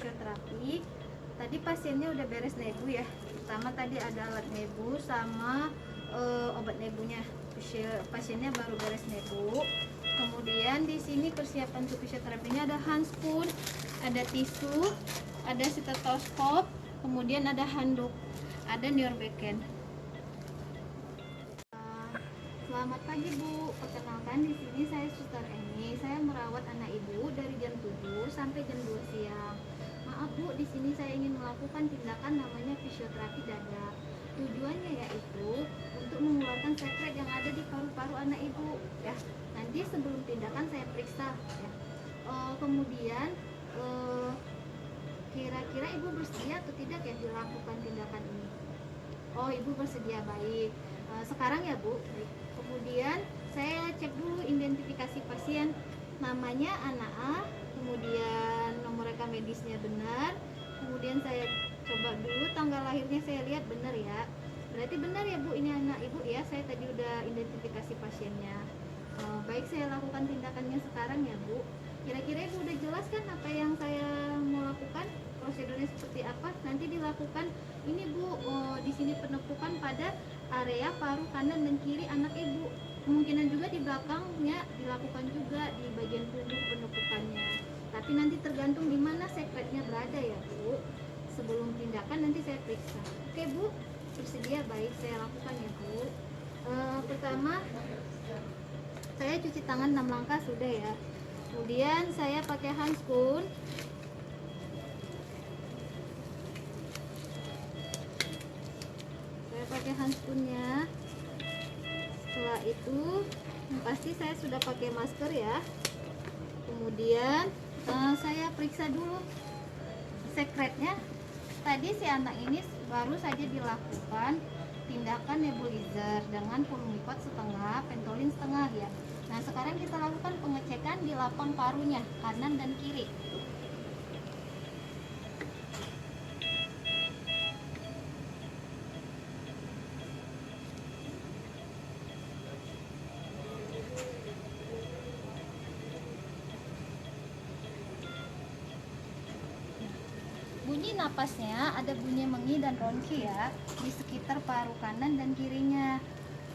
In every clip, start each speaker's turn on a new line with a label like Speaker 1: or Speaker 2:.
Speaker 1: fisioterapi. Tadi pasiennya udah beres nebu ya. Pertama tadi ada alat nebu sama obat nebunya. Pasiennya baru beres nebu. Kemudian di sini persiapan untuk fisioterapinya ada handspun, ada tisu, ada stetoskop, kemudian ada handuk, ada Neurobecken. Selamat pagi Bu, perkenalkan di sini saya Suster Eni. Saya merawat anak Ibu dari jam 7 sampai jam 2 siang. Maaf Bu, di sini saya ingin melakukan tindakan namanya fisioterapi dada. Tujuannya yaitu untuk mengeluarkan sekret yang ada di paru-paru anak Ibu ya. Nanti sebelum tindakan saya periksa ya. Kemudian kira-kira Ibu bersedia atau tidak ya dilakukan tindakan ini? Oh, Ibu bersedia, baik. Sekarang ya Bu, baik. Kemudian saya cek dulu identifikasi pasien, namanya anak A, kemudian nomor rekam medisnya benar, kemudian saya coba dulu tanggal lahirnya, saya lihat benar ya, berarti benar ya Bu, ini anak Ibu ya, saya tadi udah identifikasi pasiennya. Baik, saya lakukan tindakannya sekarang ya Bu. Kira-kira Ibu udah jelas kan apa yang saya mau lakukan, prosedurnya seperti apa? Nanti dilakukan ini Bu, di sini penepukan pada area paru kanan dan kiri anak Ibu. Kemungkinan juga di belakangnya dilakukan juga di bagian punggung penepukannya. Tapi nanti tergantung di mana sekretnya berada ya Bu. Sebelum tindakan nanti saya periksa. Oke Bu, bersedia? Baik, saya lakukan ya Bu. Pertama saya cuci tangan 6 langkah sudah ya. Kemudian saya pakai handspun. Saya pakai handspunnya. Setelah itu yang pasti saya sudah pakai masker ya. Kemudian saya periksa dulu sekretnya. Tadi si anak ini baru saja dilakukan tindakan nebulizer dengan pulmicort setengah, pentolin setengah ya. Nah, sekarang kita lakukan pengecekan di lapang parunya kanan dan kiri. Bunyi napasnya ada bunyi mengi dan ronki ya di sekitar paru kanan dan kirinya.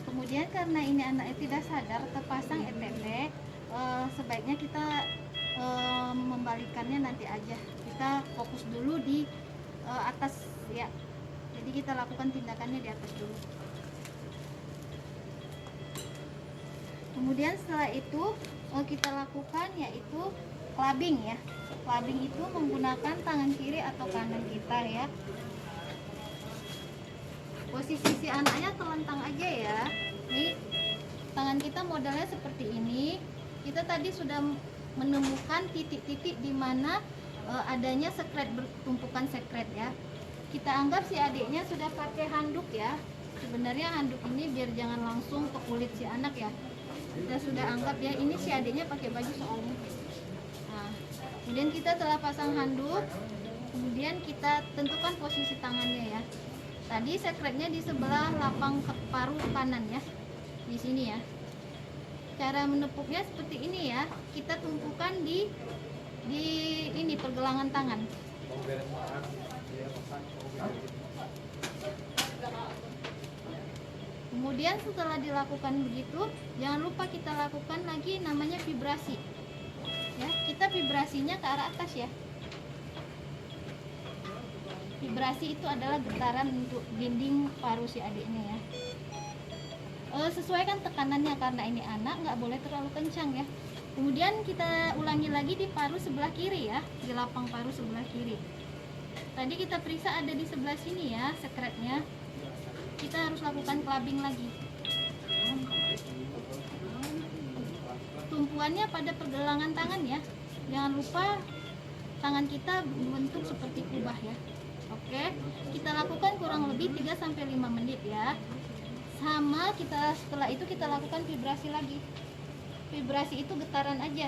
Speaker 1: Kemudian karena ini anaknya tidak sadar terpasang ETT, sebaiknya kita membalikannya nanti aja. Kita fokus dulu di atas ya. Jadi kita lakukan tindakannya di atas dulu. Kemudian setelah itu kita lakukan yaitu clubbing ya. Clubbing itu menggunakan tangan kiri atau kanan kita ya. Posisi si anaknya telentang aja ya. Nih, tangan kita modelnya seperti ini. Kita tadi sudah menemukan titik-titik di mana adanya sekret, bertumpukan sekret ya. Kita anggap si adiknya sudah pakai handuk ya. Sebenarnya handuk ini biar jangan langsung ke kulit si anak ya. Kita sudah anggap ya, ini si adiknya pakai baju soalnya. Nah, kemudian kita telah pasang handuk, kemudian kita tentukan posisi tangannya ya. Tadi sekretnya di sebelah lapang paru kanan ya, di sini ya. Cara menepuknya seperti ini ya. Kita tumpukan di ini pergelangan tangan. Kemudian setelah dilakukan begitu, jangan lupa kita lakukan lagi namanya vibrasi. Ya, kita vibrasinya ke arah atas ya. Vibrasi itu adalah getaran untuk dinding paru si adiknya ya. Sesuaikan tekanannya karena ini anak, nggak boleh terlalu kencang ya. Kemudian kita ulangi lagi di paru sebelah kiri ya, di lapang paru sebelah kiri. Tadi kita periksa ada di sebelah sini ya sekretnya. Kita harus lakukan clubbing lagi. Tumpuannya pada pergelangan tangan ya. Jangan lupa tangan kita membentuk seperti kubah ya. Oke, kita lakukan kurang lebih 3-5 menit ya. Sama kita setelah itu kita lakukan vibrasi lagi. Vibrasi itu getaran aja.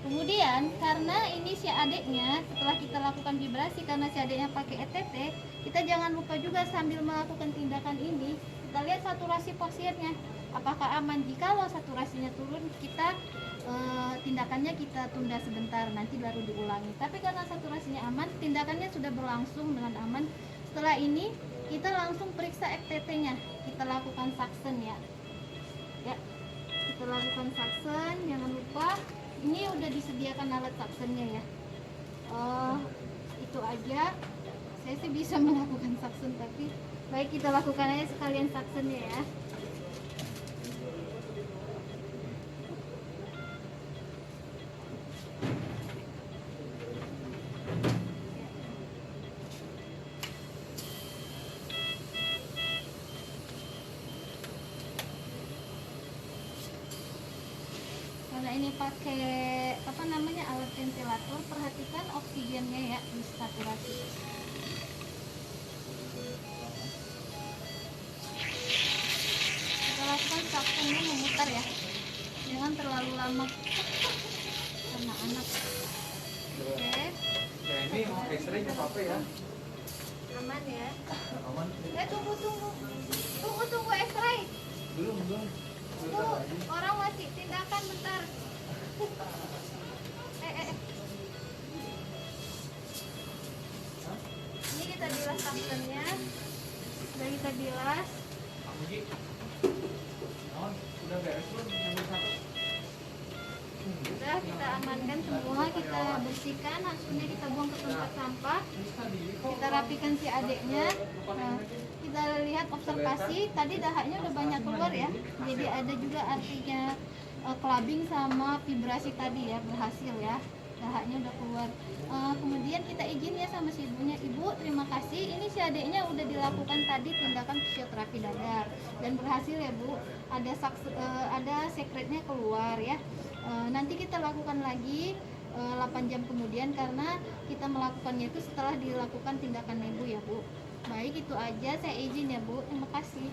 Speaker 1: Kemudian karena ini si adiknya, setelah kita lakukan vibrasi karena si adiknya pakai ETT, kita jangan lupa juga sambil melakukan tindakan ini kita lihat saturasi pasiennya apakah aman. Jikalau saturasinya turun, kita tindakannya kita tunda sebentar, nanti baru diulangi. Tapi karena saturasinya aman, tindakannya sudah berlangsung dengan aman. Setelah ini kita langsung periksa FTT-nya, kita lakukan suction ya. Ya, kita lakukan suction. Jangan lupa ini udah disediakan alat suctionnya ya. Itu aja. Saya sih bisa melakukan suction, tapi baik kita lakukan aja sekalian suctionnya ya. Karena ini pakai apa namanya alat ventilator, perhatikan oksigennya ya di saturasi. Kita lakukan suctionnya memutar ya, jangan terlalu lama karena anak. Oke.
Speaker 2: Ya ini mau X-ray nggak apa-apa ya?
Speaker 1: Aman ya.
Speaker 2: Aman.
Speaker 1: Tunggu X-ray.
Speaker 2: Belum.
Speaker 1: Orang masih tindakan bentar. Ini kita bilas suctionnya. Udah kita bilas.
Speaker 2: Udah beres belum? Yang satu.
Speaker 1: Udah kita amankan semua, kita bersihkan, hasilnya kita buang ke tempat sampah. Kita rapikan si adiknya. Nah, kita lihat observasi, tadi dahaknya udah banyak keluar ya. Jadi ada juga artinya clubbing sama vibrasi tadi ya, berhasil ya. Dahaknya udah keluar. Kemudian kita izin ya sama si ibunya, Ibu terima kasih, ini si adiknya udah dilakukan tadi tindakan fisioterapi dadar dan berhasil ya Bu. Ada sekretnya keluar ya. Nanti kita lakukan lagi 8 jam kemudian, karena kita melakukannya itu setelah dilakukan tindakan ibu ya Bu. Baik, itu aja, saya izin ya Bu, terima kasih.